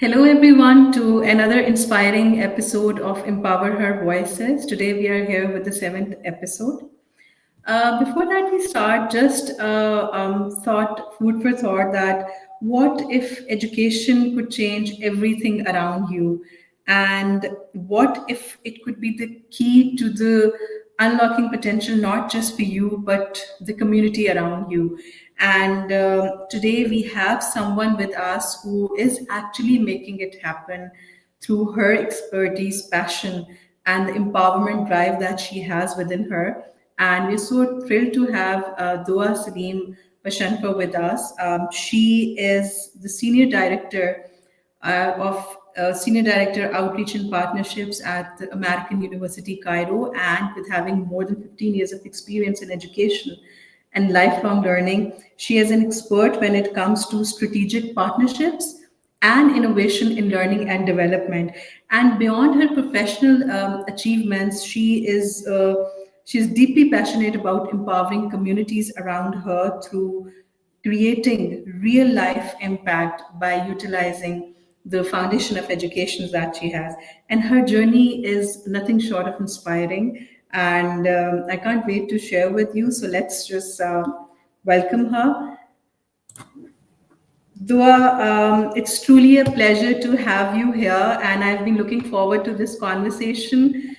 Hello, everyone, to another inspiring episode of Empower Her Voices. Today, we are here with the seventh episode. Before that, we start, just thought, food for thought that what if education could change everything around you? And what if it could be the key to the unlocking potential, not just for you, but the community around you? And today we have someone with us who is actually making it happen through her expertise, passion, and the empowerment drive that she has within her. And we're so thrilled to have Doaa Salem Bashanfar with us. She is the Senior Director Outreach and Partnerships at the American University Cairo, and with having more than 15 years of experience in education and lifelong learning, she is an expert when it comes to strategic partnerships and innovation in learning and development. And beyond her professional achievements, she's deeply passionate about empowering communities around her through creating real life impact by utilizing the foundation of education that she has. And her journey is nothing short of inspiring. And I can't wait to share with you. So let's just welcome her. Dua, it's truly a pleasure to have you here, and I've been looking forward to this conversation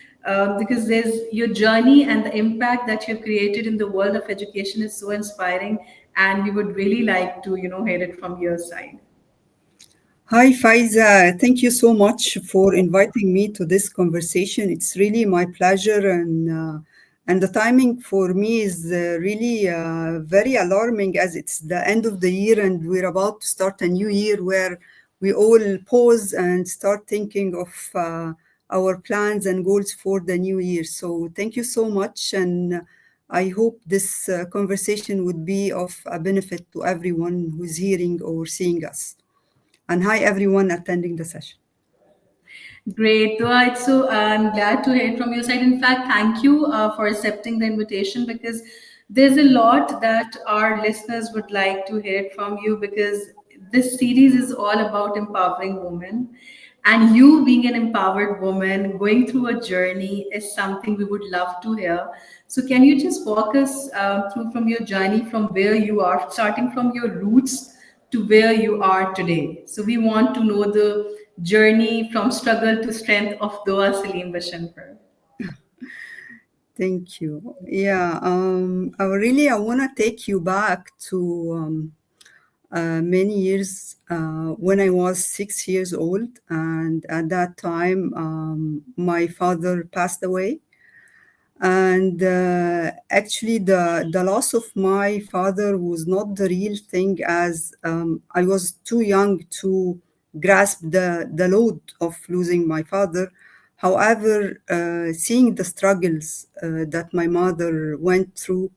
because there's your journey and the impact that you've created in the world of education is so inspiring, and we would really like to, hear it from your side. Hi, Faiza. Thank you so much for inviting me to this conversation. It's really my pleasure, and the timing for me is really very alarming as it's the end of the year and we're about to start a new year where we all pause and start thinking of our plans and goals for the new year. So, thank you so much, and I hope this conversation would be of a benefit to everyone who's hearing or seeing us. And hi, everyone attending the session. Great. Dua, it's so I'm glad to hear it from your side. In fact, thank you for accepting the invitation because there's a lot that our listeners would like to hear it from you because this series is all about empowering women. And you being an empowered woman, going through a journey is something we would love to hear. So, can you just walk us through from your journey from where you are, starting from your roots to where you are today? So, we want to know the journey from struggle to strength of Doa Salim Bashankar. Thank you. Yeah, I want to take you back to many years when I was 6 years old, and at that time, my father passed away. And actually, the loss of my father was not the real thing, as I was too young to grasp the load of losing my father. However, seeing the struggles that my mother went through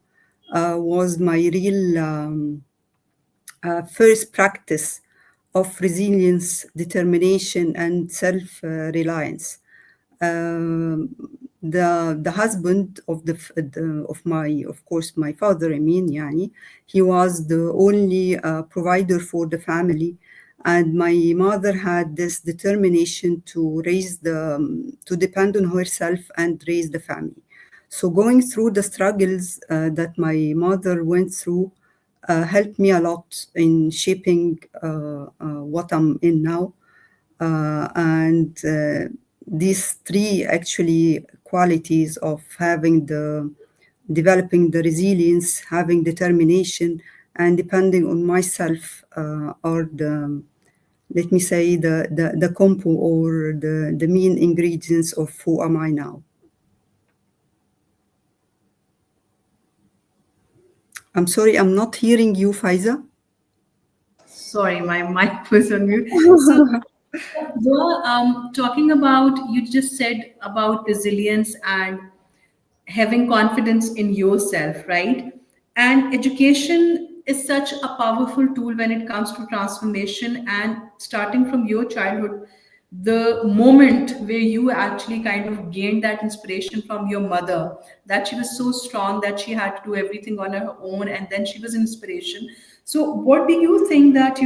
was my real first practice of resilience, determination, and self reliance. Um, the husband of of my, of course, my father, I mean, yani, he was the only provider for the family, and my mother had this determination to raise to depend on herself and raise the family. So going through the struggles that my mother went through helped me a lot in shaping what I'm in now. And these three actually qualities of developing the resilience, having determination, and depending on myself are let me say, the compo or the main ingredients of who am I now. I'm sorry, I'm not hearing you, Faiza. Sorry, my mic was on mute. So, Dua, talking about, you just said about resilience and having confidence in yourself, right? And education is such a powerful tool when it comes to transformation and starting from your childhood. The moment where you actually kind of gained that inspiration from your mother, that she was so strong that she had to do everything on her own, and then she was inspiration. So, what do you think that,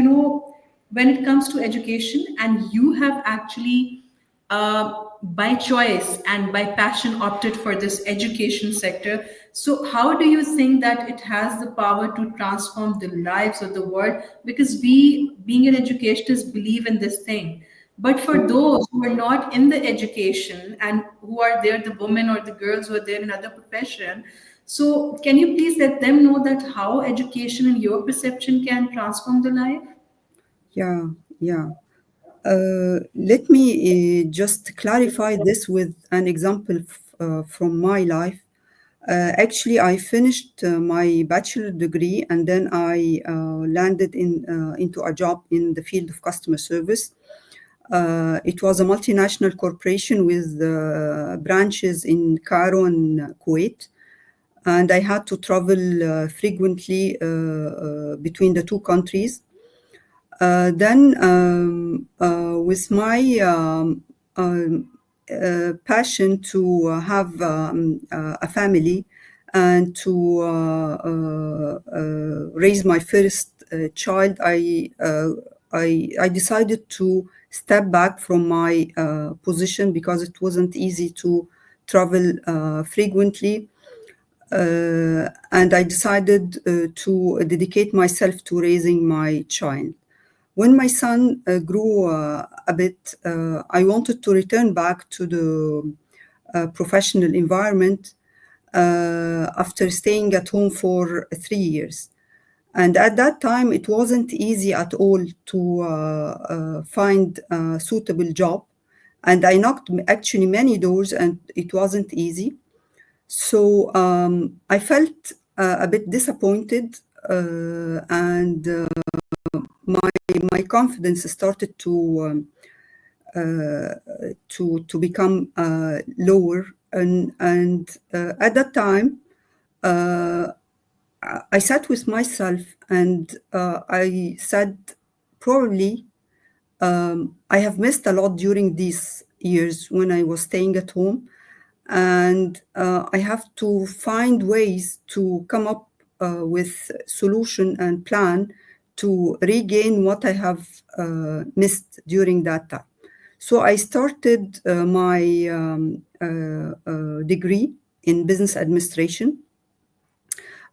when it comes to education, and you have actually by choice and by passion opted for this education sector. So how do you think that it has the power to transform the lives of the world? Because we, being an educationists, believe in this thing. But for those who are not in the education and who are there, the women or the girls who are there in other profession, so can you please let them know that how education in your perception can transform the life? Yeah, yeah. Let me just clarify this with an example from my life. Actually, I finished my bachelor degree, and then I landed into a job in the field of customer service. It was a multinational corporation with branches in Cairo and Kuwait, and I had to travel frequently between the two countries. Then, with my passion to have a family and to raise my first child, I decided to step back from my position because it wasn't easy to travel frequently, and I decided to dedicate myself to raising my child. When my son grew a bit, I wanted to return back to the professional environment after staying at home for 3 years. And at that time, it wasn't easy at all to find a suitable job. And I knocked actually many doors, and it wasn't easy. So I felt a bit disappointed, and my my confidence started to become lower. And at that time, uh, I sat with myself, and I said, probably I have missed a lot during these years when I was staying at home, and I have to find ways to come up with solution and plan to regain what I have missed during that time. So I started my degree in business administration,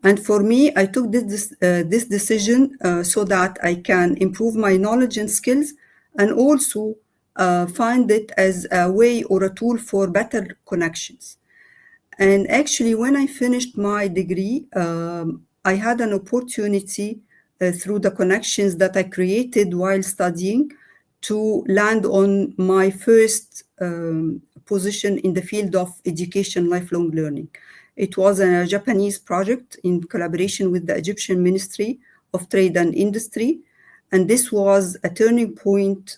and for me, I took this decision so that I can improve my knowledge and skills, and also find it as a way or a tool for better connections. And actually, when I finished my degree, I had an opportunity through the connections that I created while studying to land on my first position in the field of education lifelong learning. It was a Japanese project in collaboration with the Egyptian Ministry of Trade and Industry. And this was a turning point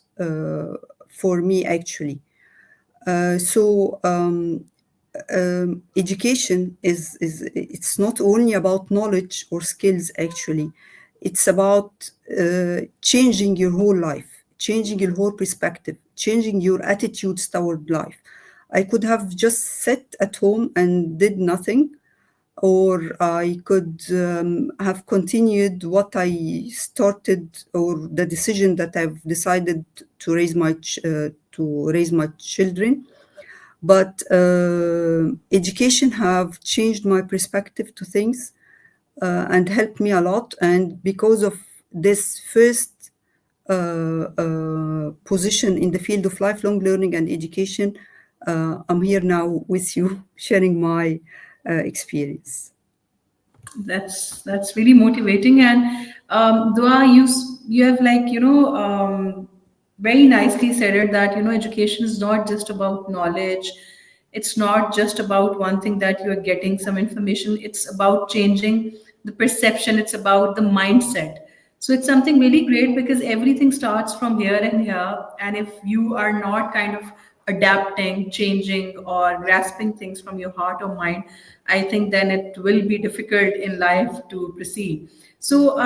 for me, actually. So education is it's not only about knowledge or skills, actually. It's about changing your whole life, changing your whole perspective, changing your attitudes toward life. I could have just sat at home and did nothing, or I could have continued what I started, or the decision that I've decided to raise my children. But education have changed my perspective to things and helped me a lot. And because of this first position in the field of lifelong learning and education, I'm here now with you sharing my experience. That's really motivating. And Dua, you have, like, very nicely said it, that education is not just about knowledge. It's not just about one thing that you are getting some information. It's about changing the perception. It's about the mindset. So it's something really great, because everything starts from here and here. And if you are not kind of adapting, changing, or grasping things from your heart or mind, I think then it will be difficult in life to proceed. So,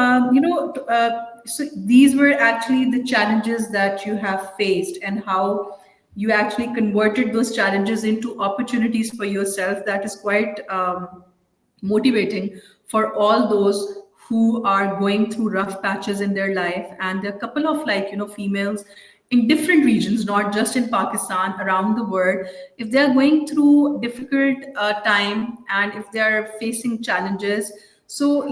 so these were actually the challenges that you have faced, and how you actually converted those challenges into opportunities for yourself. That is quite motivating for all those who are going through rough patches in their life, and there are a couple of, like, females in different regions, not just in Pakistan, around the world. If they are going through difficult time, and if they are facing challenges, so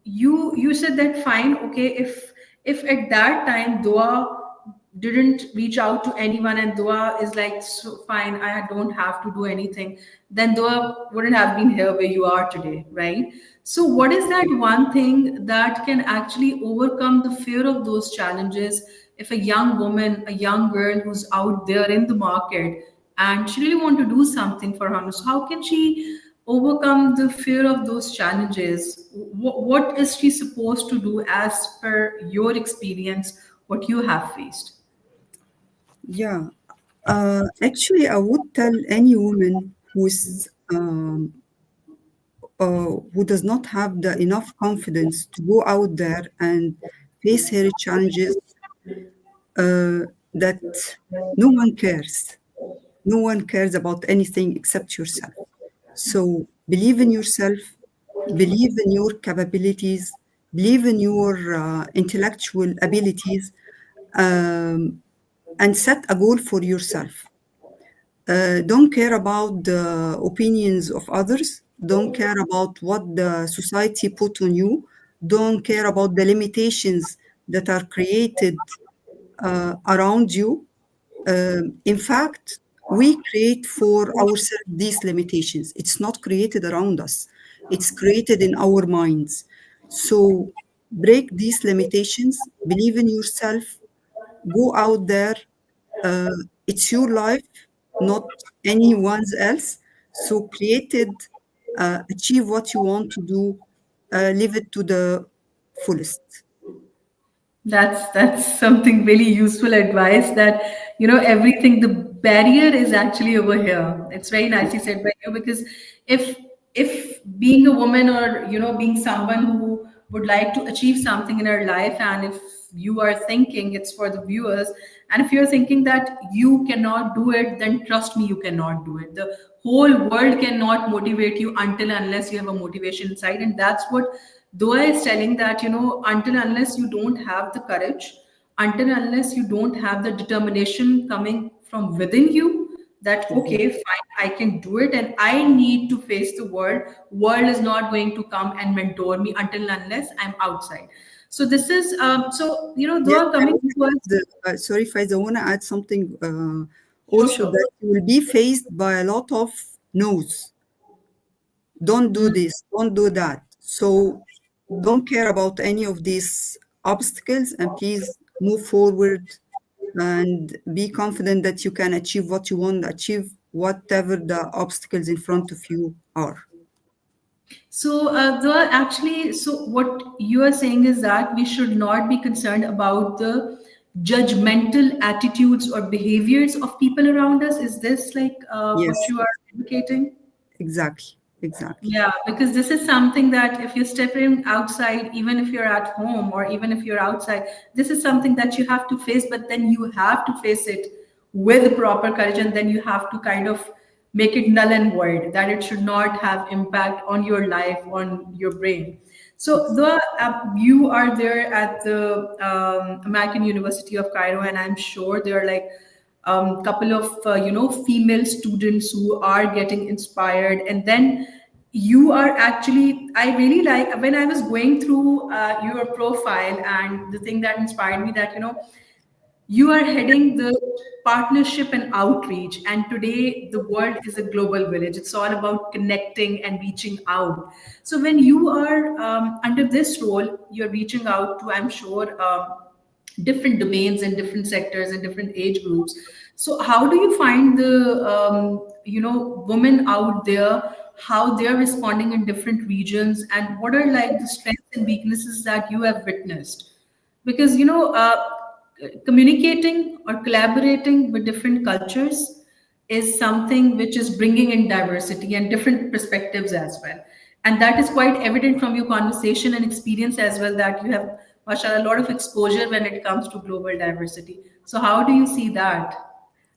you said that, fine, okay, if at that time Doa didn't reach out to anyone, and Doa is like, so fine, I don't have to do anything, then Doa wouldn't have been here where you are today, right? So what is that one thing that can actually overcome the fear of those challenges? If a young woman, a young girl who's out there in the market, and she really want to do something for her, so how can she overcome the fear of those challenges? What is she supposed to do as per your experience, what you have faced? Yeah. Actually, I would tell any woman who does not have the enough confidence to go out there and face her challenges, that no one cares. No one cares about anything except yourself. So believe in yourself, believe in your capabilities, believe in your intellectual abilities, um, and set a goal for yourself. Don't care about the opinions of others. Don't care about what the society put on you. Don't care about the limitations that are created around you. In fact, we create for ourselves these limitations. It's not created around us, it's created in our minds. So break these limitations, believe in yourself, go out there. uh, it's your life, not anyone's else. So create it, achieve what you want to do, live it to the fullest. That's something really useful advice, that everything, the barrier is actually over here. It's very nicely said by you, because if if being a woman, or being someone who would like to achieve something in her life, and if you are thinking, it's for the viewers, and if you're thinking that you cannot do it, then trust me, you cannot do it. The whole world cannot motivate you until unless you have a motivation inside, and that's what Doa is telling, that until unless you don't have the courage, until unless you don't have the determination coming from within you, that okay, fine, I can do it, and I need to face the world is not going to come and mentor me until unless I'm outside. So this is so Yes, Doa I coming want to us. to add, sorry, Faiza, I want to add something Sure, also, sure. that you will be faced by a lot of no's. Don't do this, don't do that. So don't care about any of these obstacles, and please move forward and be confident that you can achieve what you want to achieve, whatever the obstacles in front of you are. So, so what you are saying is that we should not be concerned about the judgmental attitudes or behaviors of people around us. Is this like what Yes, you are indicating? exactly, exactly. Yeah, because this is something that if you're stepping outside, even if you're at home or even if you're outside, this is something that you have to face, but then you have to face it with proper courage, and then you have to kind of make it null and void, that it should not have impact on your life, on your brain. So, though you are there at the American University of Cairo, and I'm sure there are like couple of female students who are getting inspired, and then you are actually, I really like when I was going through your profile, and the thing that inspired me, that you are heading the partnership and outreach, and today the world is a global village. It's all about connecting and reaching out. So when you are under this role, you're reaching out to, I'm sure, different domains and different sectors and different age groups. So how do you find the women out there, how they're responding in different regions, and what are like the strengths and weaknesses that you have witnessed? Because communicating or collaborating with different cultures is something which is bringing in diversity and different perspectives as well, and that is quite evident from your conversation and experience as well, that you have, mashallah, a lot of exposure when it comes to global diversity. So how do you see that?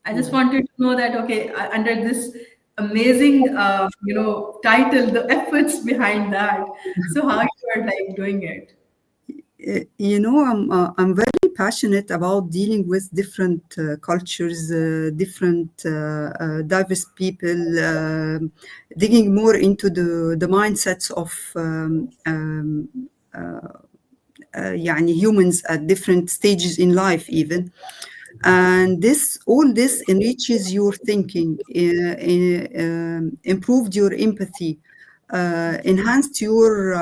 I just wanted to know that, okay, under this amazing, title, the efforts behind that. So how you are like doing it? I'm very passionate about dealing with different cultures, different diverse people, digging more into the mindsets of يعني humans at different stages in life even. And this all this enriches your thinking, improved your empathy, enhanced your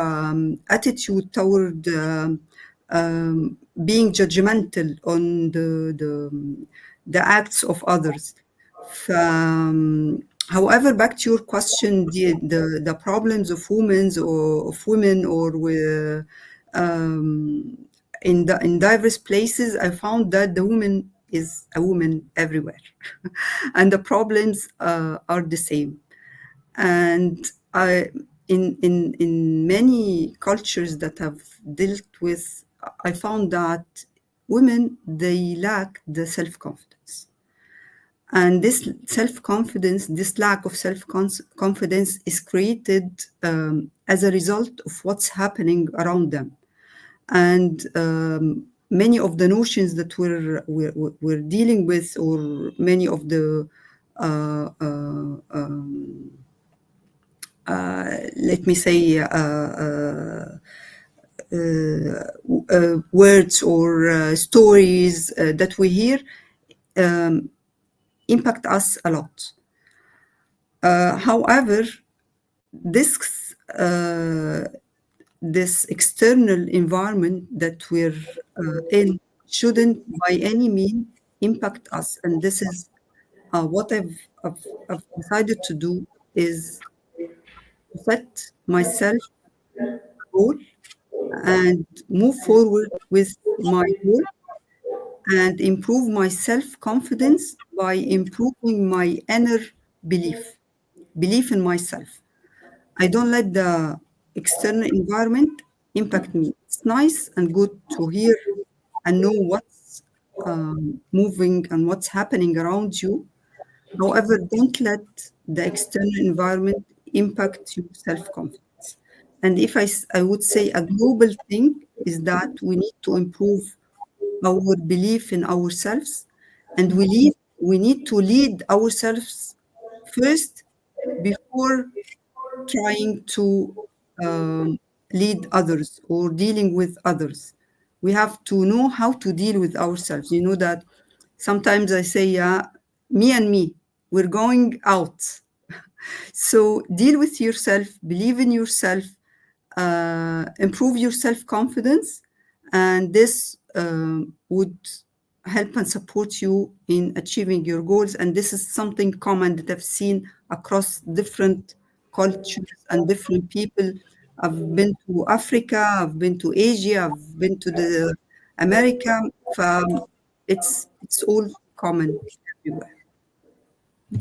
attitude toward being judgmental on the acts of others. However, back to your question, the problems of women or with in diverse places, I found that the woman is a woman everywhere, and the problems are the same. And I, in many cultures that have dealt with, I found that women they lack the self confidence, and this self confidence, this lack of self confidence, is created as a result of what's happening around them. And many of the notions that we're dealing with, or many of the let me say words or stories that we hear impact us a lot. However, this this external environment that we're in shouldn't by any means impact us. And this is what I've decided to do, is to set myself a goal and move forward with my goal and improve my self-confidence by improving my inner belief in myself. I don't let the external environment impact me. It's nice and good to hear and know what's moving and what's happening around you. However, don't let the external environment impact your self confidence. And if I would say a global thing is that we need to improve our belief in ourselves, and we need to lead ourselves first before trying to um, lead others or dealing with others. We have to know how to deal with ourselves. You know that sometimes I say, yeah, me and me, we're going out. So deal with yourself, believe in yourself, improve your self confidence, and this would help and support you in achieving your goals. And this is something common that I've seen across different cultures and different people. I've been to Africa, I've been to Asia, I've been to the America. It's all common everywhere.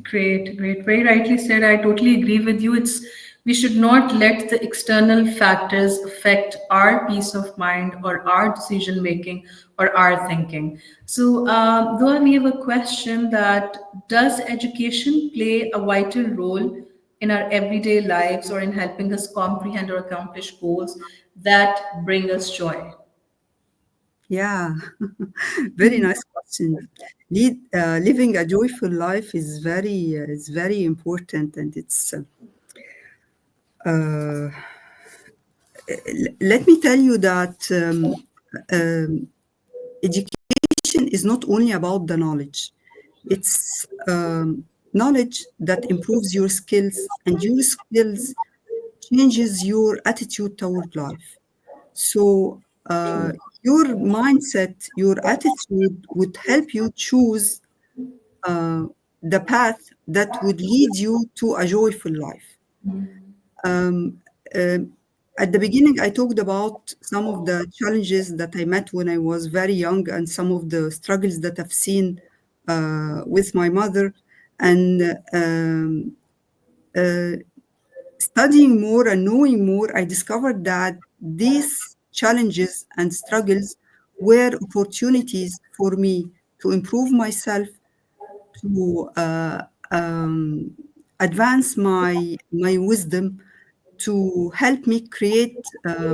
Great, great. Very rightly said. I totally agree with you. It's we should not let the external factors affect our peace of mind or our decision making or our thinking. So, though we have a question that does education play a vital role in our everyday lives or in helping us comprehend or accomplish goals that bring us joy? Yeah, very nice question. Living a joyful life is very important, and it's. Uh, Let me tell you that education is not only about the knowledge; it's knowledge that improves your skills, and your skills changes your attitude toward life. So your mindset, your attitude would help you choose uh, the path that would lead you to a joyful life. Um, um, at the beginning, I talked about some of the challenges that I met when I was very young and some of the struggles that I've seen with my mother. And uh, studying more and knowing more, I discovered that these challenges and struggles were opportunities for me to improve myself, to advance my wisdom to help me create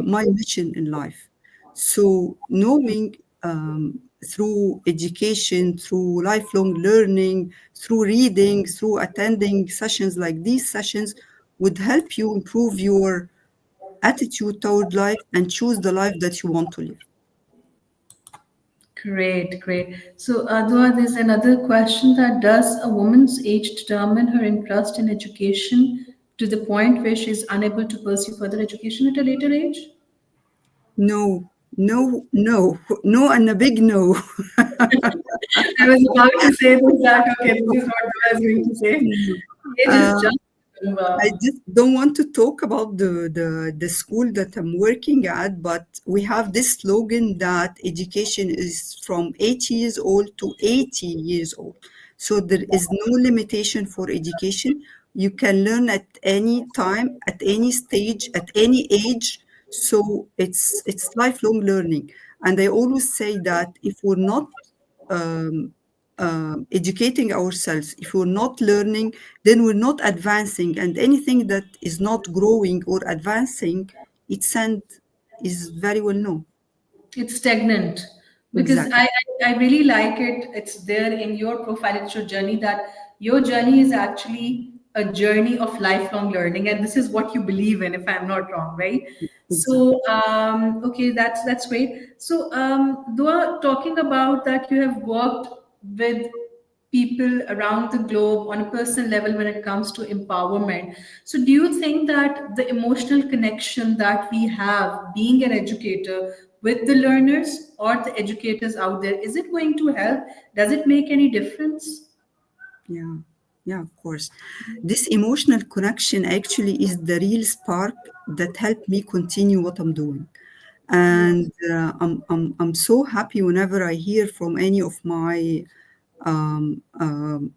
my mission in life. So knowing through education, through lifelong learning, through reading, through attending sessions like these sessions would help you improve your attitude toward life and choose the life that you want to live. Great, great. So, Dua, there's another question that does a woman's age determine her interest in education to the point where she's unable to pursue further education at a later age? No, no, no, no, and a big no. I was about to say this, that, okay, this is what Dua is going to say. Age is Uh, just a I number. just don't want to talk about the school that I'm working at, but we have this slogan that education is from 8 years old to 80 years old. So there is no limitation for education. You can learn at any time, at any stage, at any age. So it's lifelong learning. And I always say that if we're not um, educating ourselves, if we're not learning, then we're not advancing. And anything that is not growing or advancing, its end is very well known. It's stagnant because Exactly. I really like it. It's there in your profile. It's your journey, that your journey is actually a journey of lifelong learning, and this is what you believe in, if I'm not wrong, right? Exactly. So, okay, that's great. So, Dua, talking about that, you have worked with people around the globe on a personal level when it comes to empowerment. So, do you think that the emotional connection that we have being an educator with the learners or the educators out there, is it going to help? Does it make any difference? Yeah. Yeah, of course. This emotional connection actually is the real spark that helped me continue what I'm doing. And I'm so happy whenever I hear from any of my um, um,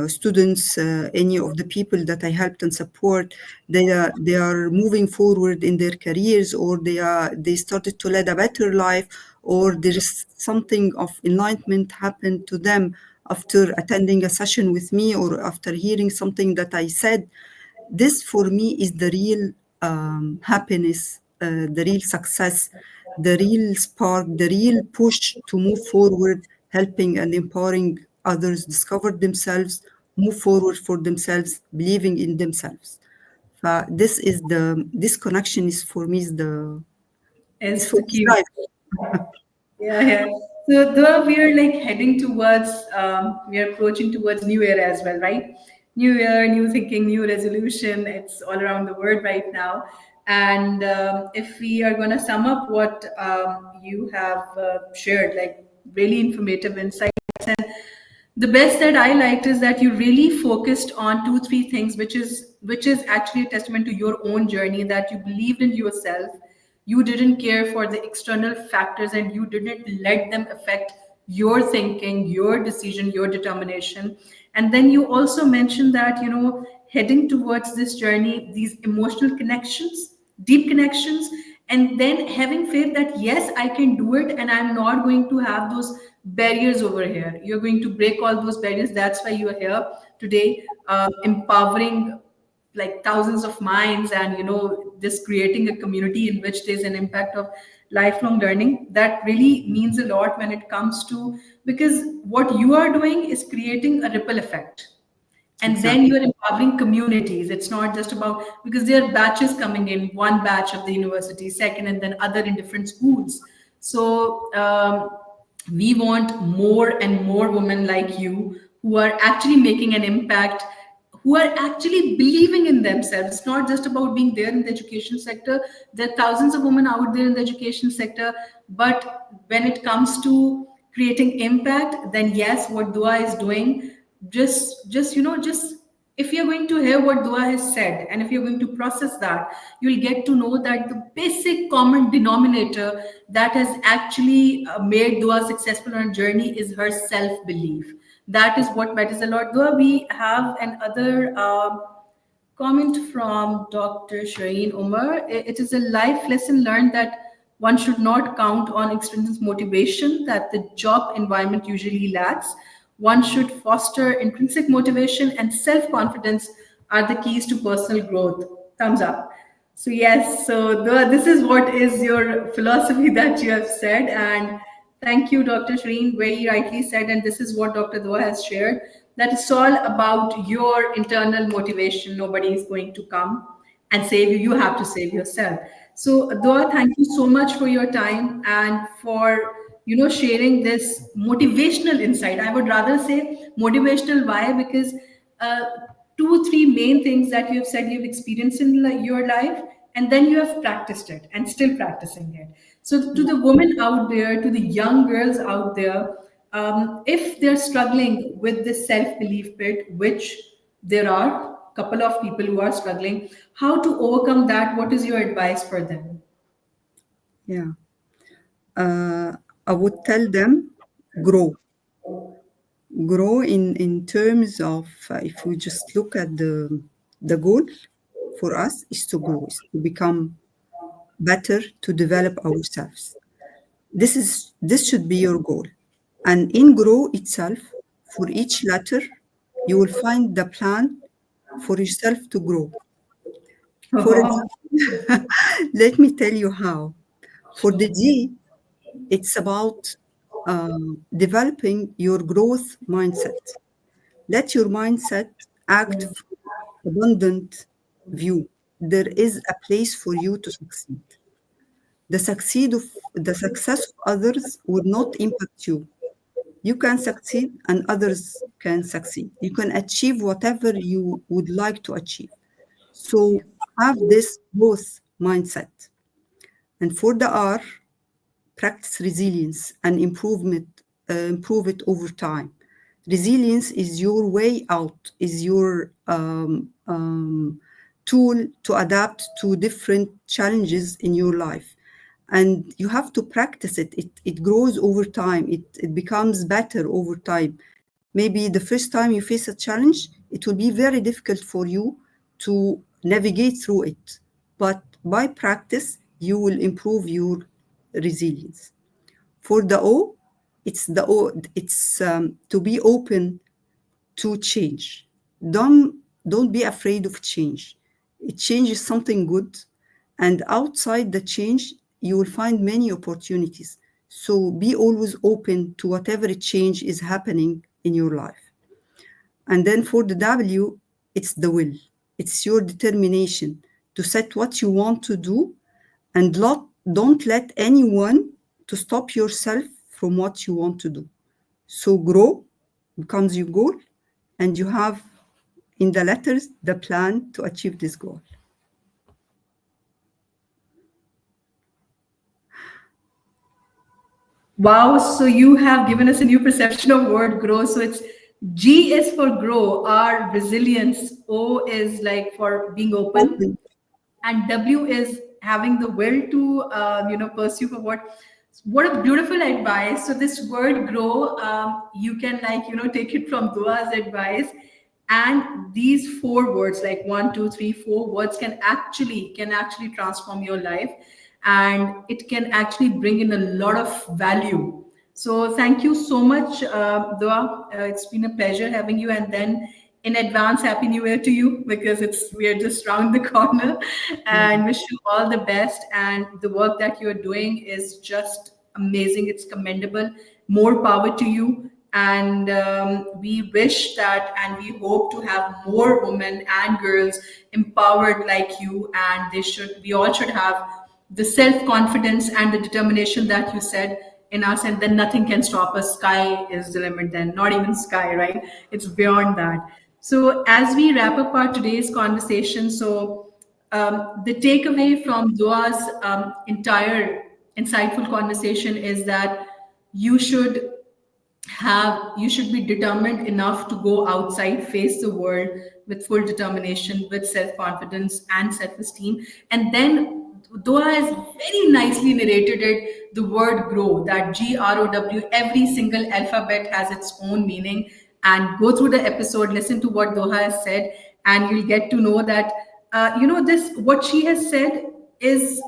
students, any of the people that I helped and support, they are moving forward in their careers, or they started to lead a better life, or there is something of enlightenment happened to them after attending a session with me or after hearing something that I said. This for me is the real happiness, the real success, the real spark, the real push to move forward, helping and empowering others discover themselves, move forward for themselves, believing in themselves. This connection is for me is Is for the me key. life. Yeah, yeah. So though we are like heading towards, we are approaching towards New Year as well, right? New Year, new thinking, new resolution. It's all around the world right now. And if we are going to sum up what you have shared, like really informative insights, the best that I liked is that you really focused on two, three things, which is actually a testament to your own journey, that you believed in yourself, you didn't care for the external factors, and you didn't let them affect your thinking, your decision, your determination. And then you also mentioned that, heading towards this journey, these emotional connections, deep connections, and then having faith that yes, I can do it, and I'm not going to have those barriers over here. You're going to break all those barriers. That's why you are here today, empowering like thousands of minds, and just creating a community in which there's an impact of lifelong learning. That really means a lot when it comes to, because what you are doing is creating a ripple effect, and then Exactly. you're empowering communities. It's not just about, because there are batches coming in, one batch of the university, second, and then other in different schools. So we want more and more women like you, who are actually making an impact, who are actually believing in themselves. It's not just about being there in the education sector. There are thousands of women out there in the education sector, but when it comes to creating impact, then yes, what Dua is doing, just if you're going to hear what Dua has said, and if you're going to process that, you'll get to know that the basic common denominator that has actually made Dua successful on her journey is her self belief. That is what matters a lot. Dua, we have another comment from Dr. Shireen Umar. It is a life lesson learned that one should not count on extrinsic motivation that the job environment usually lacks. One should foster intrinsic motivation and self confidence are the keys to personal growth. Thumbs up. So yes, so this is what is your philosophy that you have said, and thank you, Dr. Shreen. Very rightly said, and this is what Dr. Dua has shared. That it's all about your internal motivation. Nobody is going to come and save you. You have to save yourself. So, Dua, thank you so much for your time and for sharing this motivational insight. I would rather say motivational. Why? Because uh, two, three main things that you have said you've experienced in your life, and then you have practiced it and still practicing it. So, to Yeah, the women out there, to the young girls out there, if they're struggling with this self-belief bit, which there are a couple of people who are struggling, how to overcome that? What is your advice for them? yeah. Uh, I would tell them grow, grow in terms of if we just look at the goal for us is to grow, is to become better, to develop ourselves. This should be your goal. And in grow itself, for each letter, you will find the plan for yourself to grow. For Oh, example, let me tell you how. For the G, it's about developing your growth mindset. Let your mindset act from abundant view. There is a place for you to succeed. The success of others will not impact you. You can succeed and others can succeed. You can achieve whatever you would like to achieve. So have this growth mindset. And for the R, practice resilience and improve it over time. Resilience is your way out, is your tool to adapt to different challenges in your life. And you have to practice it. It grows over time, it becomes better over time. Maybe the first time you face a challenge, it will be very difficult for you to navigate through it. But by practice, you will improve your resilience. For the O, it's to be open to change. Don't don't be afraid of change. Change is something good, and outside the change, you will find many opportunities. So be always open to whatever change is happening in your life. And then for the W, it's the will. It's your determination to set what you want to do and don't let anyone to stop yourself from what you want to do. So grow becomes your goal, and you have in the letters the plan to achieve this goal. wow. So you have given us a new perception of word grow. So it's G is for grow, R resilience, O is like for being open, Open. and W is having the will to pursue for what a beautiful advice. So this word grow, you can take it from Dua's advice, and these four words like one, two, three, four words can actually transform your life, and it can actually bring in a lot of value. So thank you so much, Dua. It's been a pleasure having you, and then in advance, happy New Year to you, because we are just round the corner, and wish you all the best. And the work that you're doing is just amazing. It's commendable. More power to you. And we wish that, and we hope to have more women and girls empowered like you. And we all should have the self confidence and the determination that you said in us, and then nothing can stop us. Sky is the limit, then, not even sky, right? It's beyond that. So, as we wrap up our today's conversation, so the takeaway from Zoa's entire insightful conversation is that you should you should be determined enough to go outside, face the world with full determination, with self-confidence and self-esteem. And then Doha has very nicely narrated it, the word grow, that GROW, every single alphabet has its own meaning. And go through the episode, listen to what Doha has said, and you'll get to know that this what she has said is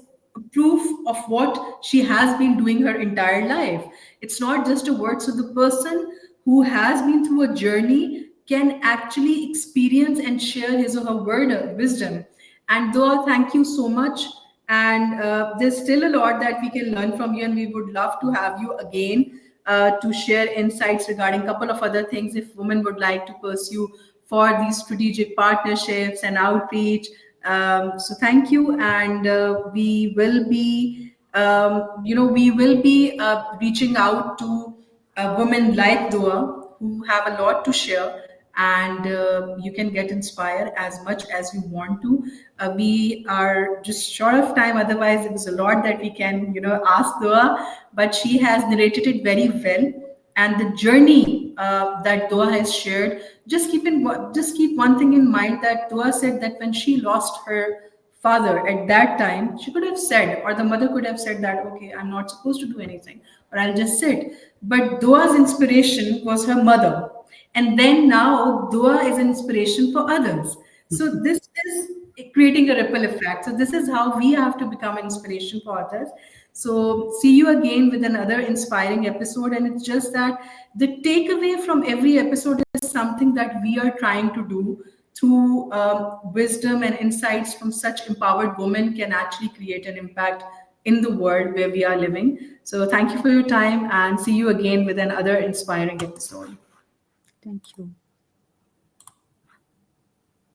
proof of what she has been doing her entire life. It's not just a word. So the person who has been through a journey can actually experience and share his or her word wisdom. And Doa, thank you so much. And there's still a lot that we can learn from you, and we would love to have you again to share insights regarding a couple of other things if women would like to pursue for these strategic partnerships and outreach. So thank you, and we will be, we will be reaching out to women like Dua who have a lot to share, and you can get inspired as much as you want to. We are just short of time, otherwise, it was a lot that we can, ask Dua, but she has narrated it very well. And the journey that Dua has shared, just keep one thing in mind, that Dua said that when she lost her father at that time, she could have said, or the mother could have said that, okay, I'm not supposed to do anything, or I'll just sit. But Dua's inspiration was her mother. And then now Dua is an inspiration for others. So this is creating a ripple effect. So this is how we have to become an inspiration for others. So see you again with another inspiring episode. And it's just that the takeaway from every episode is something that we are trying to do through wisdom and insights from such empowered women can actually create an impact in the world where we are living. So thank you for your time, and see you again with another inspiring episode. Thank you.